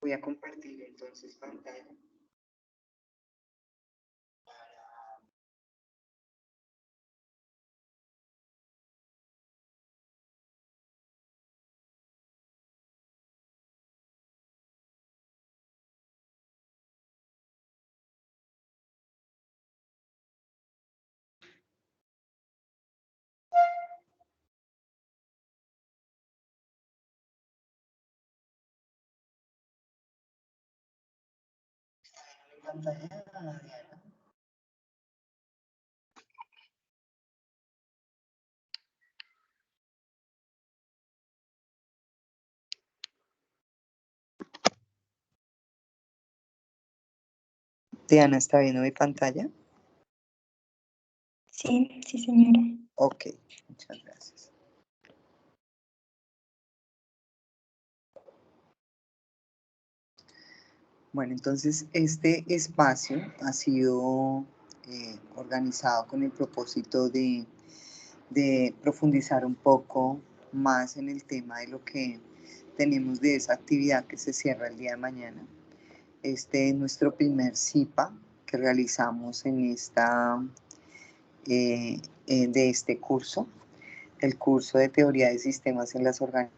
Voy a compartir entonces pantalla. Pantalla, Diana. Diana, ¿está viendo mi pantalla? Sí, sí, señora. Ok, muchas gracias. Bueno, entonces este espacio ha sido organizado con el propósito de profundizar un poco más en el tema de lo que tenemos de esa actividad que se cierra el día de mañana. Este es nuestro primer CIPA que realizamos en de este curso, el curso de Teoría de Sistemas en las Organizaciones.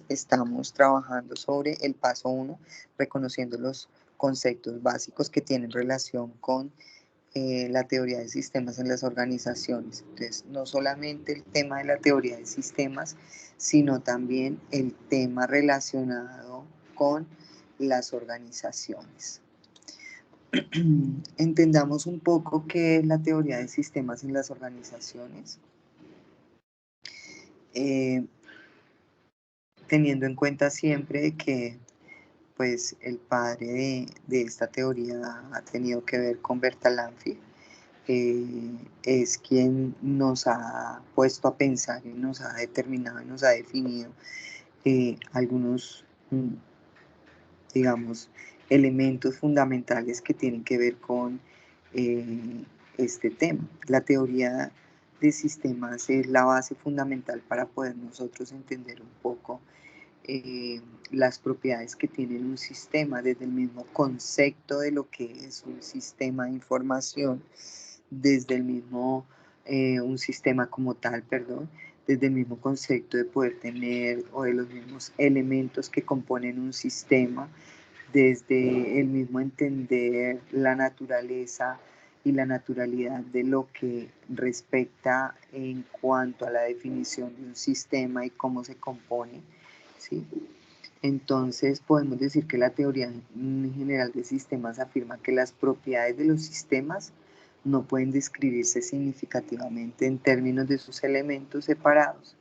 Estamos trabajando sobre el paso 1, reconociendo los conceptos básicos que tienen relación con la teoría de sistemas en las organizaciones. Entonces, no solamente el tema de la teoría de sistemas, sino también el tema relacionado con las organizaciones. Entendamos un poco qué es la teoría de sistemas en las organizaciones. Teniendo en cuenta siempre que pues, el padre de esta teoría ha tenido que ver con Bertalanffy, es quien nos ha puesto a pensar y nos ha determinado y nos ha definido algunos, digamos, elementos fundamentales que tienen que ver con este tema. La teoría de sistemas es la base fundamental para poder nosotros entender un poco las propiedades que tienen un sistema, desde el mismo concepto de lo que es un sistema de información, desde el mismo, un sistema como tal, perdón, desde el mismo concepto de poder tener o de los mismos elementos que componen un sistema, desde el mismo entender la naturaleza y la naturalidad de lo que respecta en cuanto a la definición de un sistema y cómo se compone, ¿sí? Entonces podemos decir que la teoría general de sistemas afirma que las propiedades de los sistemas no pueden describirse significativamente en términos de sus elementos separados.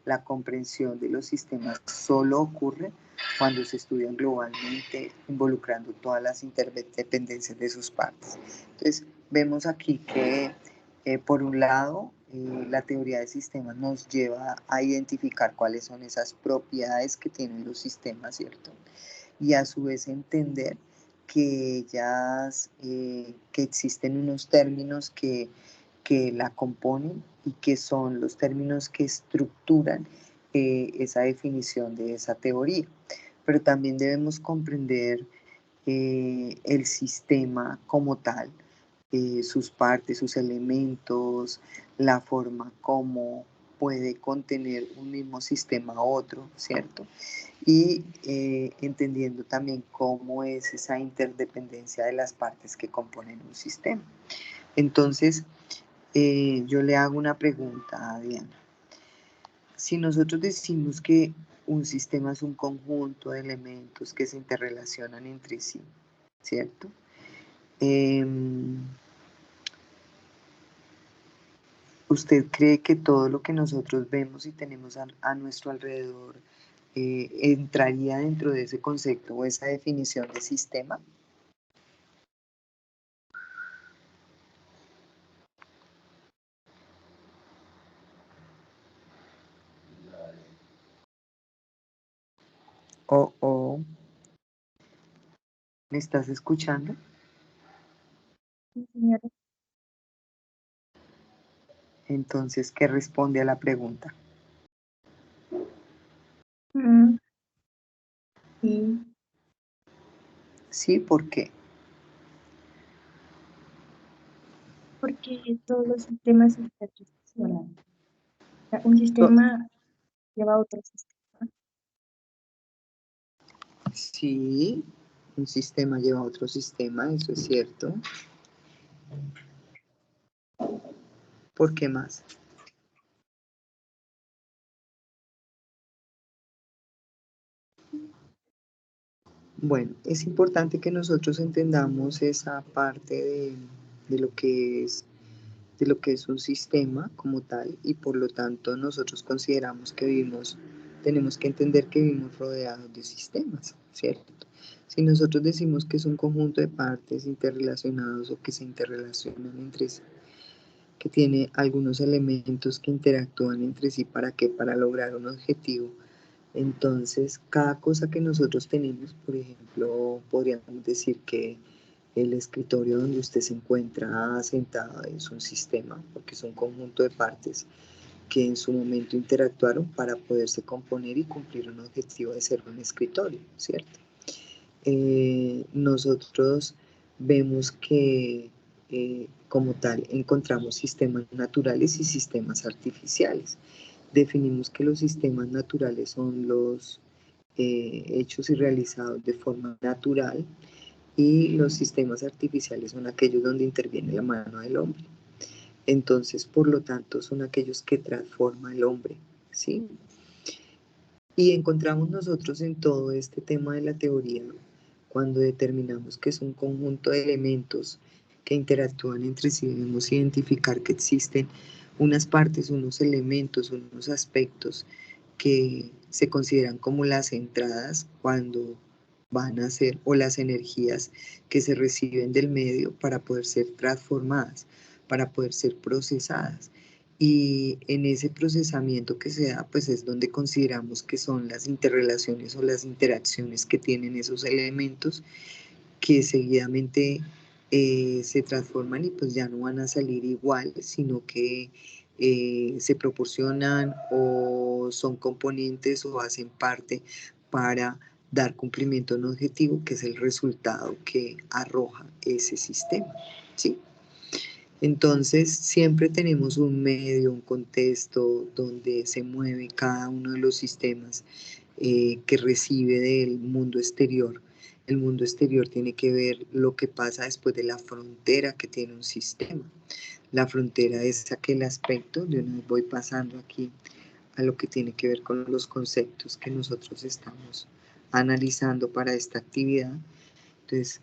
La comprensión de los sistemas solo ocurre cuando se estudian globalmente, involucrando todas las interdependencias de sus partes. Entonces, vemos aquí que, por un lado, la teoría de sistemas nos lleva a identificar cuáles son esas propiedades que tienen los sistemas, ¿cierto? Y a su vez entender que ellas, que existen unos términos que la componen y que son los términos que estructuran esa definición de esa teoría. Pero también debemos comprender el sistema como tal, sus partes, sus elementos, la forma como puede contener un mismo sistema a otro, ¿cierto? Y entendiendo también cómo es esa interdependencia de las partes que componen un sistema. Entonces, yo le hago una pregunta a Diana. Si nosotros decimos que un sistema es un conjunto de elementos que se interrelacionan entre sí, ¿cierto? ¿Usted cree que todo lo que nosotros vemos y tenemos a nuestro alrededor entraría dentro de ese concepto o esa definición de sistema? ¿Me estás escuchando? Sí, señora. Entonces, ¿qué responde a la pregunta? Sí, ¿Sí? ¿Por qué? porque todos los sistemas interrelacionan. O sea, un To- sistema lleva a otro sistema. Sí, un sistema lleva a otro sistema, eso es cierto. ¿Por qué más? Bueno, es importante que nosotros entendamos esa parte de lo que es de lo que es un sistema como tal y por lo tanto nosotros consideramos que vivimos, tenemos que entender que vivimos rodeados de sistemas, ¿cierto? Si nosotros decimos que es un conjunto de partes interrelacionados o que se interrelacionan entre sí, que tiene algunos elementos que interactúan entre sí, ¿para qué? Para lograr un objetivo. Entonces, cada cosa que nosotros tenemos, por ejemplo, podríamos decir que el escritorio donde usted se encuentra sentado es un sistema, porque es un conjunto de partes que en su momento interactuaron para poderse componer y cumplir un objetivo de ser un escritorio, ¿cierto? Nosotros vemos que como tal encontramos sistemas naturales y sistemas artificiales. Definimos que los sistemas naturales son los hechos y realizados de forma natural y los sistemas artificiales son aquellos donde interviene la mano del hombre. Entonces, por lo tanto, son aquellos que transforma el hombre, ¿sí? Y encontramos nosotros en todo este tema de la teoría, cuando determinamos que es un conjunto de elementos que interactúan entre sí, debemos identificar que existen unas partes, unos elementos, unos aspectos que se consideran como las entradas cuando van a ser, o las energías que se reciben del medio para poder ser transformadas, para poder ser procesadas. Y en ese procesamiento que se da, pues es donde consideramos que son las interrelaciones o las interacciones que tienen esos elementos que seguidamente se transforman y pues ya no van a salir igual, sino que se proporcionan o son componentes o hacen parte para dar cumplimiento a un objetivo que es el resultado que arroja ese sistema, ¿sí? Entonces, siempre tenemos un medio, un contexto donde se mueve cada uno de los sistemas que recibe del mundo exterior. El mundo exterior tiene que ver lo que pasa después de la frontera que tiene un sistema. La frontera es aquel aspecto, de una vez voy pasando aquí a lo que tiene que ver con los conceptos que nosotros estamos analizando para esta actividad. Entonces,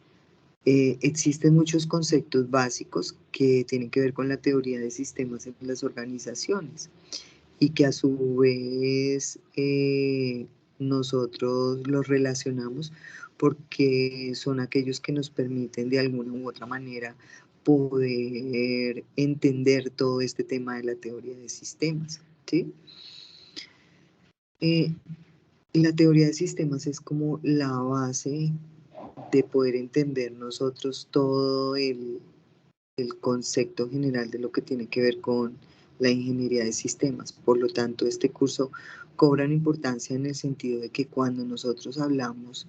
existen muchos conceptos básicos que tienen que ver con la teoría de sistemas en las organizaciones y que a su vez nosotros los relacionamos porque son aquellos que nos permiten de alguna u otra manera poder entender todo este tema de la teoría de sistemas, ¿sí? Eh, la teoría de sistemas es como la base de poder entender nosotros todo el concepto general de lo que tiene que ver con la ingeniería de sistemas. Por lo tanto, este curso cobra una importancia en el sentido de que cuando nosotros hablamos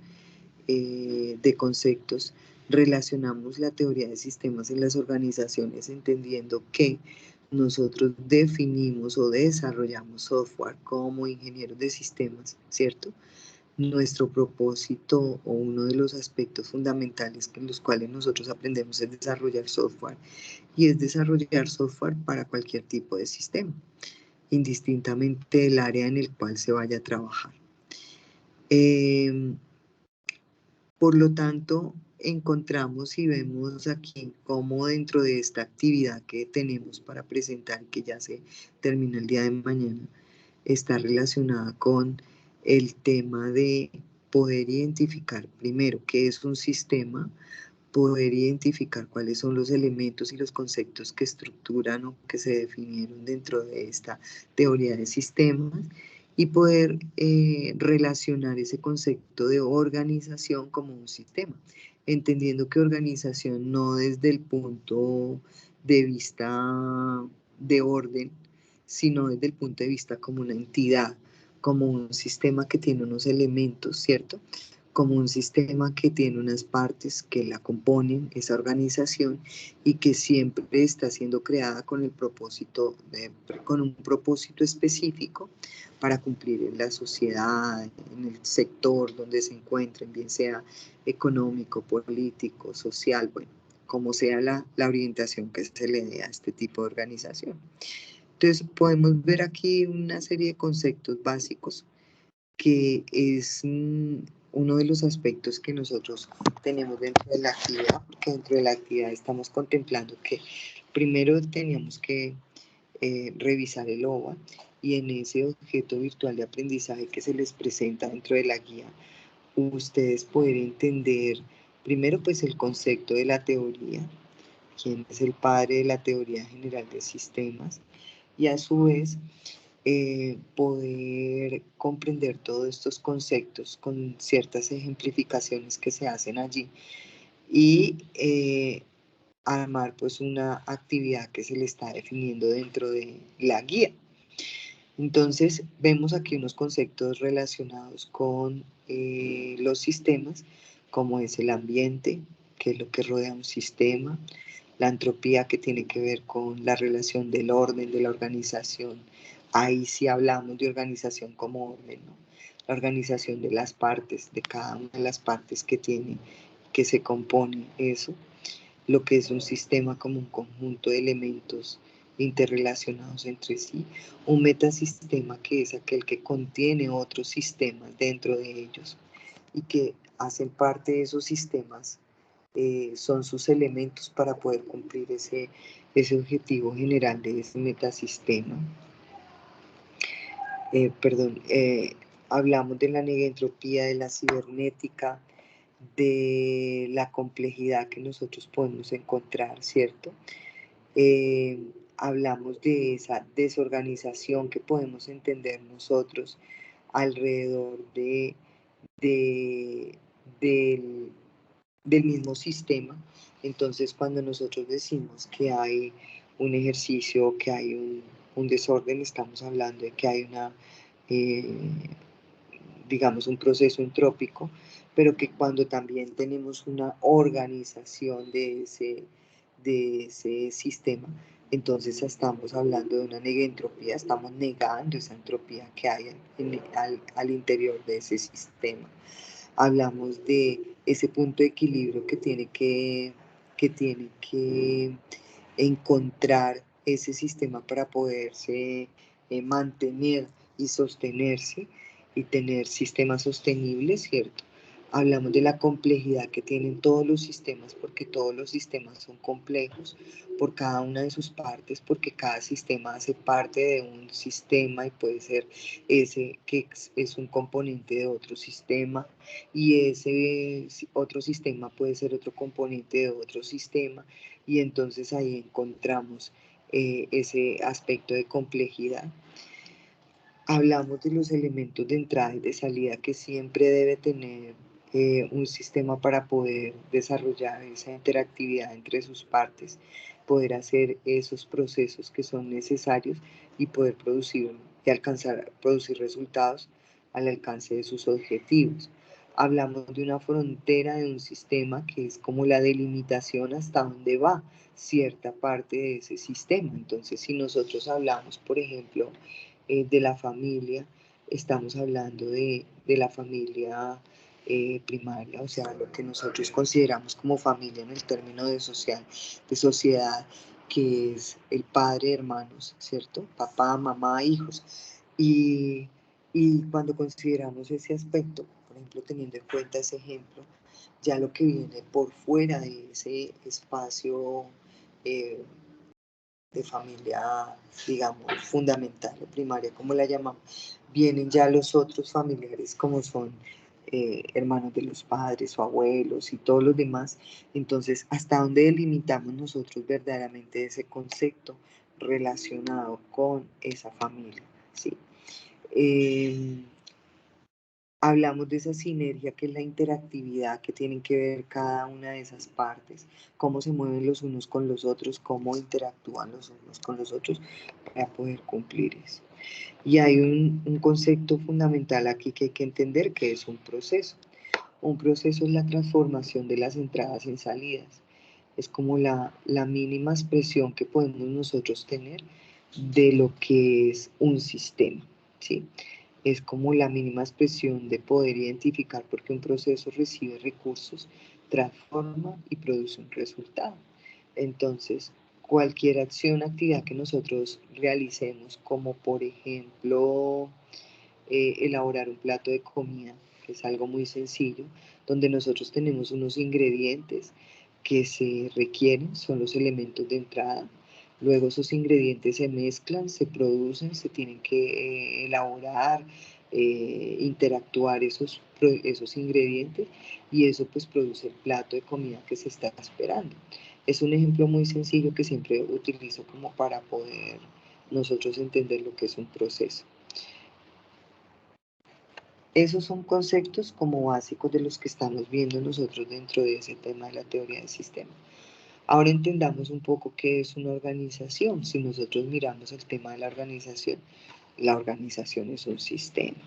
de conceptos, relacionamos la teoría de sistemas en las organizaciones entendiendo que nosotros definimos o desarrollamos software como ingenieros de sistemas, ¿cierto? Nuestro propósito o uno de los aspectos fundamentales en los cuales nosotros aprendemos es desarrollar software y es desarrollar software para cualquier tipo de sistema, indistintamente del área en el cual se vaya a trabajar. Por lo tanto, encontramos y vemos aquí cómo dentro de esta actividad que tenemos para presentar, que ya se termina el día de mañana, está relacionada con el tema de poder identificar primero qué es un sistema, poder identificar cuáles son los elementos y los conceptos que estructuran o que se definieron dentro de esta teoría de sistemas y poder relacionar ese concepto de organización como un sistema, entendiendo que organización no desde el punto de vista de orden, sino desde el punto de vista como una entidad, como un sistema que tiene unos elementos, ¿cierto? como un sistema que tiene unas partes que la componen, esa organización, y que siempre está siendo creada con el propósito con un propósito específico para cumplir en la sociedad, en el sector donde se encuentren, bien sea económico, político, social, bueno, como sea la orientación que se le dé a este tipo de organización. Entonces podemos ver aquí una serie de conceptos básicos que es uno de los aspectos que nosotros tenemos dentro de la actividad, porque dentro de la actividad estamos contemplando que primero teníamos que revisar el OVA y en ese objeto virtual de aprendizaje que se les presenta dentro de la guía, ustedes pueden entender primero pues el concepto de la teoría, quién es el padre de la teoría general de sistemas, y a su vez poder comprender todos estos conceptos con ciertas ejemplificaciones que se hacen allí y armar pues una actividad que se le está definiendo dentro de la guía. Entonces vemos aquí unos conceptos relacionados con los sistemas, como es el ambiente, que es lo que rodea un sistema, la entropía, que tiene que ver con la relación del orden, de la organización. Ahí sí hablamos de organización como orden, ¿no? La organización de las partes, de cada una de las partes que tiene, que se compone eso, lo que es un sistema como un conjunto de elementos interrelacionados entre sí, un metasistema que es aquel que contiene otros sistemas dentro de ellos y que hacen parte de esos sistemas, son sus elementos para poder cumplir ese objetivo general de ese metasistema. Hablamos de la negentropía, de la cibernética, de la complejidad que nosotros podemos encontrar, ¿cierto? Hablamos de esa desorganización que podemos entender nosotros alrededor de, del, del mismo sistema. Entonces, cuando nosotros decimos que hay un ejercicio, que hay un desorden, estamos hablando de que hay eh, digamos, un proceso entrópico, pero que cuando también tenemos una organización de ese sistema, entonces estamos hablando de una negentropía, estamos negando esa entropía que hay al interior de ese sistema. Hablamos de ese punto de equilibrio que tiene que encontrar ese sistema para poderse mantener y sostenerse y tener sistemas sostenibles, ¿cierto? Hablamos de la complejidad que tienen todos los sistemas, porque todos los sistemas son complejos por cada una de sus partes, porque cada sistema hace parte de un sistema y puede ser ese que es un componente de otro sistema, y ese otro sistema puede ser otro componente de otro sistema, y entonces ahí encontramos ese aspecto de complejidad. Hablamos de los elementos de entrada y de salida que siempre debe tener un sistema para poder desarrollar esa interactividad entre sus partes, poder hacer esos procesos que son necesarios y poder producir y producir resultados al alcance de sus objetivos. Hablamos de una frontera de un sistema que es como la delimitación hasta dónde va cierta parte de ese sistema. Entonces, si nosotros hablamos, por ejemplo, de la familia, estamos hablando de la familia primaria, o sea, lo que nosotros consideramos como familia en el término de sociedad, que es el padre, hermanos, ¿cierto? Papá, mamá, hijos. Y, y cuando consideramos ese aspecto, por ejemplo, teniendo en cuenta ese ejemplo, ya lo que viene por fuera de ese espacio de familia, digamos, fundamental o primaria, como la llamamos, vienen ya los otros familiares como son hermanos de los padres o abuelos y todos los demás. Entonces, ¿hasta dónde delimitamos nosotros verdaderamente ese concepto relacionado con esa familia? ¿Sí? Hablamos de esa sinergia que es la interactividad que tienen que ver cada una de esas partes, cómo se mueven los unos con los otros, cómo interactúan los unos con los otros para poder cumplir eso. Y hay un concepto fundamental aquí que hay que entender, que es un proceso. Un proceso es la transformación de las entradas en salidas. Es como la mínima expresión que podemos nosotros tener de lo que es un sistema, ¿sí? Es como la mínima expresión de poder identificar porque un proceso recibe recursos, transforma y produce un resultado. Entonces, cualquier acción, actividad que nosotros realicemos, como por ejemplo elaborar un plato de comida, que es algo muy sencillo, donde nosotros tenemos unos ingredientes que se requieren, son los elementos de entrada. Luego esos ingredientes se mezclan, se producen, se tienen que elaborar, interactuar esos ingredientes y eso pues produce el plato de comida que se está esperando. Es un ejemplo muy sencillo que siempre utilizo como para poder nosotros entender lo que es un proceso. Esos son conceptos como básicos de los que estamos viendo nosotros dentro de ese tema de la teoría del sistema. Ahora entendamos un poco qué es una organización. Si nosotros miramos el tema de la organización es un sistema.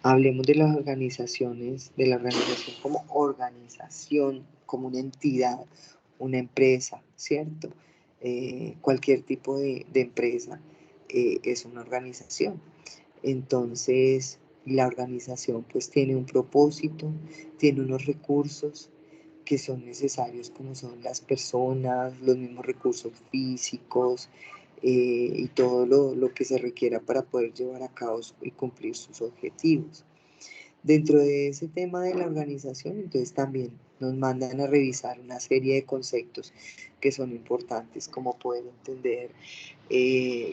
Hablemos de las organizaciones, de la organización como organización, como una entidad, una empresa, ¿cierto? Cualquier tipo de empresa es una organización. Entonces, la organización pues tiene un propósito, tiene unos recursos que son necesarios como son las personas, los mismos recursos físicos y todo lo que se requiera para poder llevar a cabo y cumplir sus objetivos. Dentro de ese tema de la organización, entonces también nos mandan a revisar una serie de conceptos que son importantes, como poder entender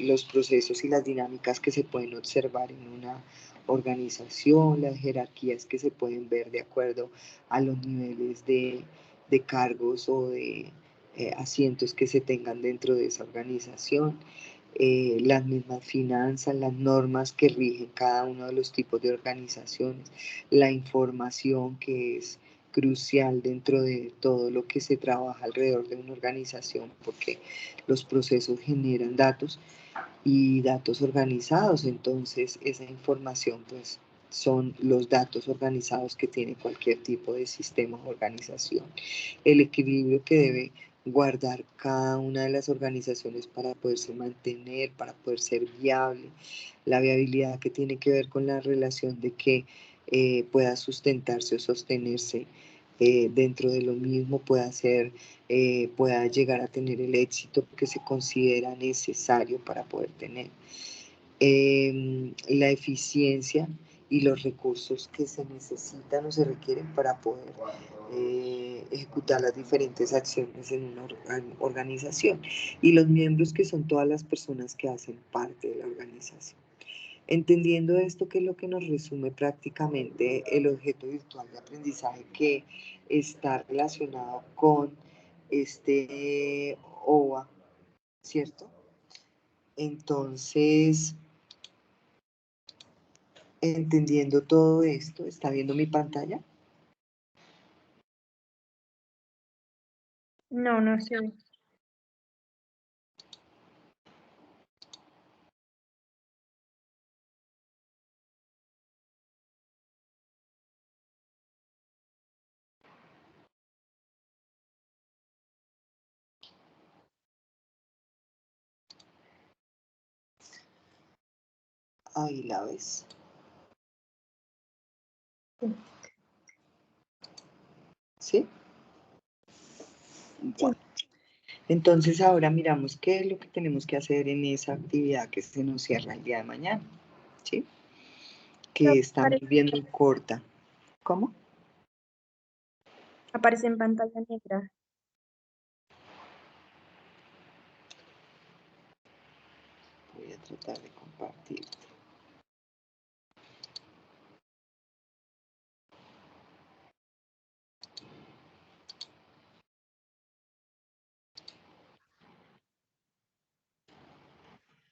los procesos y las dinámicas que se pueden observar en una organización, las jerarquías que se pueden ver de acuerdo a los niveles de cargos o de asientos que se tengan dentro de esa organización, las mismas finanzas, las normas que rigen cada uno de los tipos de organizaciones, la información que es crucial dentro de todo lo que se trabaja alrededor de una organización, porque los procesos generan datos y datos organizados, entonces esa información pues son los datos organizados que tiene cualquier tipo de sistema o organización. El equilibrio que debe guardar cada una de las organizaciones para poderse mantener, para poder ser viable, la viabilidad que tiene que ver con la relación de que pueda sustentarse o sostenerse dentro de lo mismo, pueda llegar a tener el éxito que se considera necesario para poder tener. La eficiencia y los recursos que se necesitan o se requieren para poder ejecutar las diferentes acciones en una organización y los miembros que son todas las personas que hacen parte de la organización. Entendiendo esto, que es lo que nos resume prácticamente el objeto virtual de aprendizaje que está relacionado con este OVA, ¿cierto? Entonces, entendiendo todo esto, ¿está viendo mi pantalla? No, no se ve. Ahí la ves. ¿Sí? Bueno. Entonces ahora miramos qué es lo que tenemos que hacer en esa actividad que se nos cierra el día de mañana, ¿sí? Que estamos viendo corta. ¿Cómo? Aparece en pantalla negra. Voy a tratar de compartir.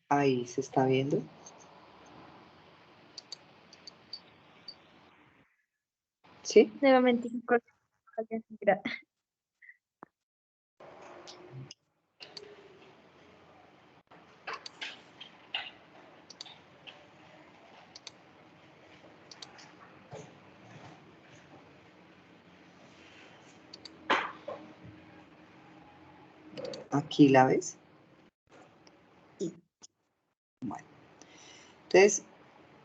Ahí se está viendo. ¿Sí? Nuevamente se corta en pantalla negra. ¿Aquí la ves? Bueno, entonces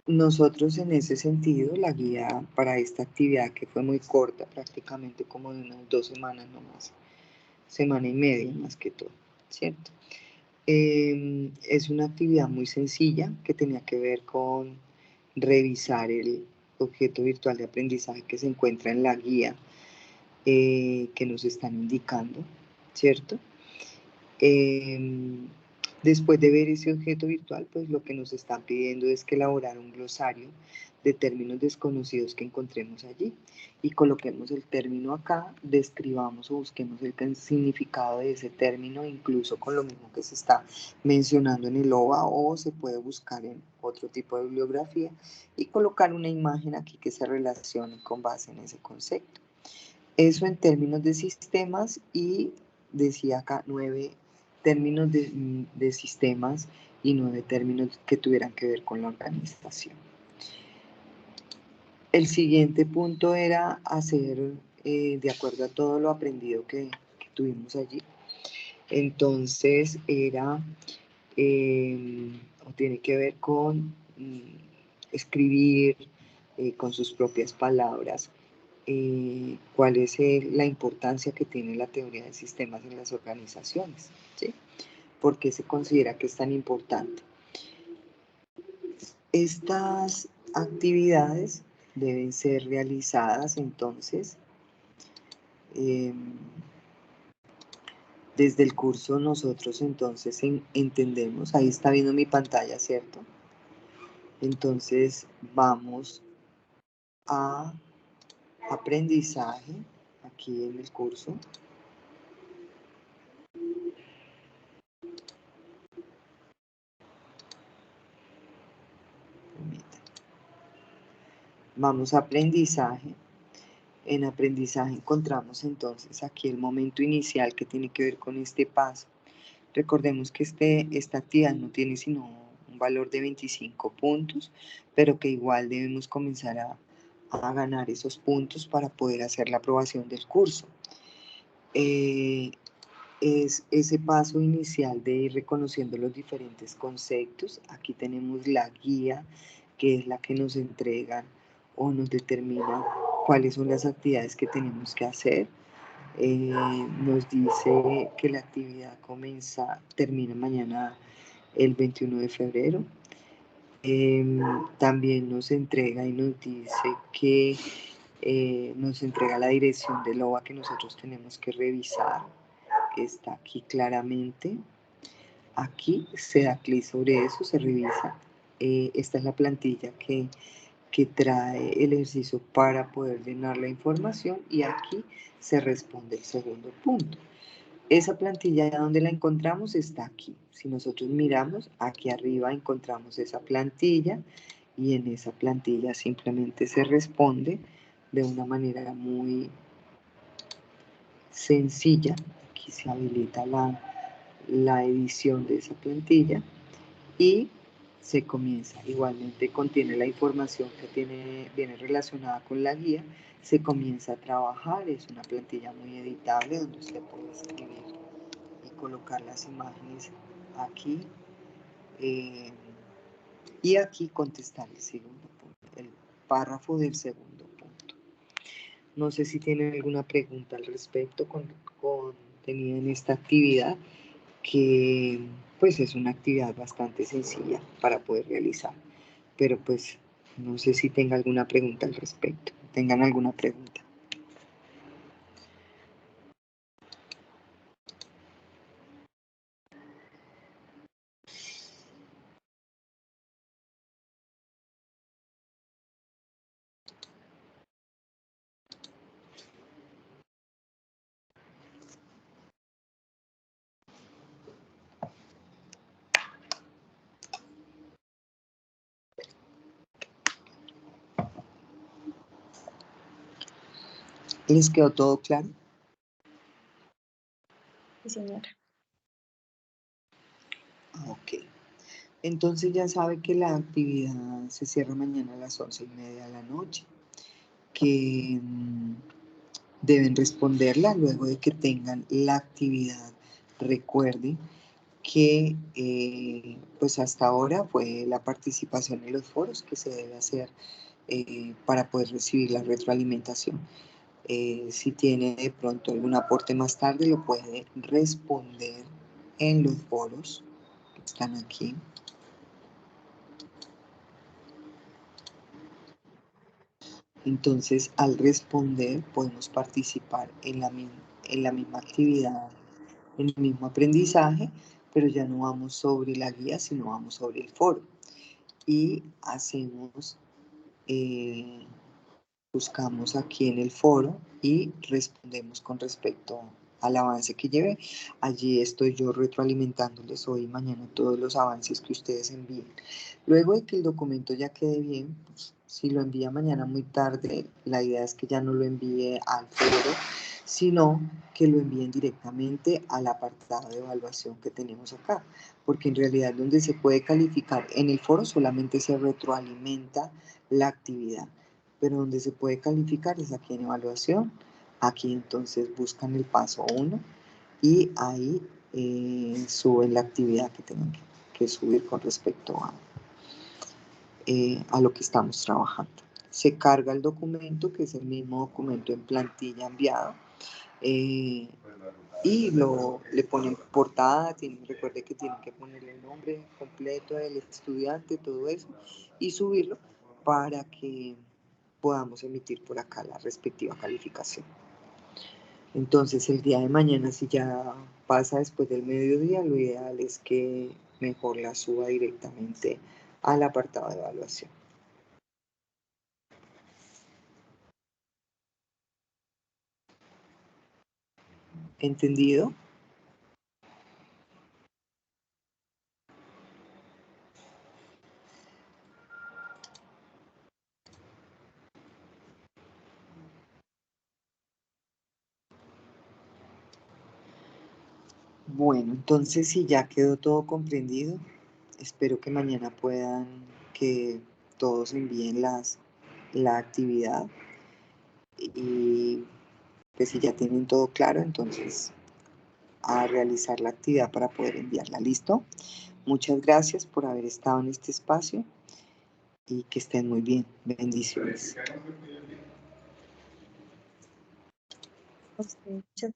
nosotros en ese sentido, la guía para esta actividad que fue muy corta, prácticamente como de unas 2 semanas nomás, semana y media más que todo, ¿cierto? Es una actividad muy sencilla que tenía que ver con revisar el objeto virtual de aprendizaje que se encuentra en la guía que nos están indicando, ¿cierto? Después de ver ese objeto virtual, pues lo que nos están pidiendo es que elaborar un glosario de términos desconocidos que encontremos allí y coloquemos el término acá, describamos o busquemos el significado de ese término, incluso con lo mismo que se está mencionando en el OVA, o se puede buscar en otro tipo de bibliografía y colocar una imagen aquí que se relacione con base en ese concepto. Eso en términos de sistemas, y decía acá 9 términos de sistemas y 9 términos que tuvieran que ver con la organización. El siguiente punto era hacer, de acuerdo a todo lo aprendido que tuvimos allí, entonces era, o tiene que ver con escribir con sus propias palabras cuál es la importancia que tiene la teoría de sistemas en las organizaciones, ¿sí? ¿Por qué se considera que es tan importante? Estas actividades deben ser realizadas entonces desde el curso. Nosotros entonces entendemos, ahí está viendo mi pantalla, ¿cierto? Entonces vamos a aprendizaje aquí en el curso. Vamos a aprendizaje. En aprendizaje encontramos entonces aquí el momento inicial que tiene que ver con este paso. Recordemos que esta actividad no tiene sino un valor de 25 puntos, pero que igual debemos comenzar a ganar esos puntos para poder hacer la aprobación del curso. Es ese paso inicial de ir reconociendo los diferentes conceptos. Aquí tenemos la guía, que es la que nos entrega o nos determina cuáles son las actividades que tenemos que hacer. Nos dice que la actividad termina mañana el 21 de febrero. También nos entrega y nos dice que nos entrega la dirección del OVA que nosotros tenemos que revisar, que está aquí claramente. Aquí se da clic sobre eso, se revisa. Esta es la plantilla que trae el ejercicio para poder llenar la información, y aquí se responde el segundo punto. Esa plantilla, donde la encontramos, está aquí. Si nosotros miramos, aquí arriba encontramos esa plantilla, y en esa plantilla simplemente se responde de una manera muy sencilla. Aquí se habilita la edición de esa plantilla y se comienza. Igualmente contiene la información que viene relacionada con la guía. Se comienza a trabajar. Es una plantilla muy editable donde usted puede escribir y colocar las imágenes aquí, y aquí contestar el segundo punto, el párrafo del segundo punto. No sé si tienen alguna pregunta al respecto contenida en esta actividad, que pues es una actividad bastante sencilla para poder realizar, pero pues no sé si tenga alguna pregunta al respecto. ¿Tengan alguna pregunta? ¿Les quedó todo claro? Sí, señora. Ok. Entonces ya sabe que la actividad se cierra mañana a las 11:30 de la noche, que deben responderla luego de que tengan la actividad Recuerde que pues hasta ahora fue la participación en los foros que se debe hacer para poder recibir la retroalimentación. Si tiene de pronto algún aporte más tarde, lo puede responder en los foros que están aquí. Entonces, al responder, podemos participar en la misma actividad, en el mismo aprendizaje, pero ya no vamos sobre la guía, sino vamos sobre el foro. Y hacemos, buscamos aquí en el foro y respondemos con respecto al avance que lleve. Allí estoy yo retroalimentándoles hoy y mañana todos los avances que ustedes envíen. Luego de que el documento ya quede bien, pues, si lo envía mañana muy tarde, la idea es que ya no lo envíe al foro, sino que lo envíen directamente al apartado de evaluación que tenemos acá, porque en realidad donde se puede calificar en el foro solamente se retroalimenta la actividad, pero donde se puede calificar es aquí en evaluación. Aquí entonces buscan el paso 1 y ahí suben la actividad que tengan que subir con respecto a lo que estamos trabajando. Se carga el documento, que es el mismo documento en plantilla enviado, y le ponen portada. Recuerde que tienen que ponerle el nombre completo del estudiante, todo eso, y subirlo para que podamos emitir por acá la respectiva calificación. Entonces el día de mañana, si ya pasa después del mediodía, lo ideal es que mejor la suba directamente al apartado de evaluación. ¿Entendido? Bueno, entonces si ya quedó todo comprendido, espero que mañana que todos envíen la actividad, y pues si ya tienen todo claro, entonces a realizar la actividad para poder enviarla. ¿Listo? Muchas gracias por haber estado en este espacio y que estén muy bien. Bendiciones. A usted, muchas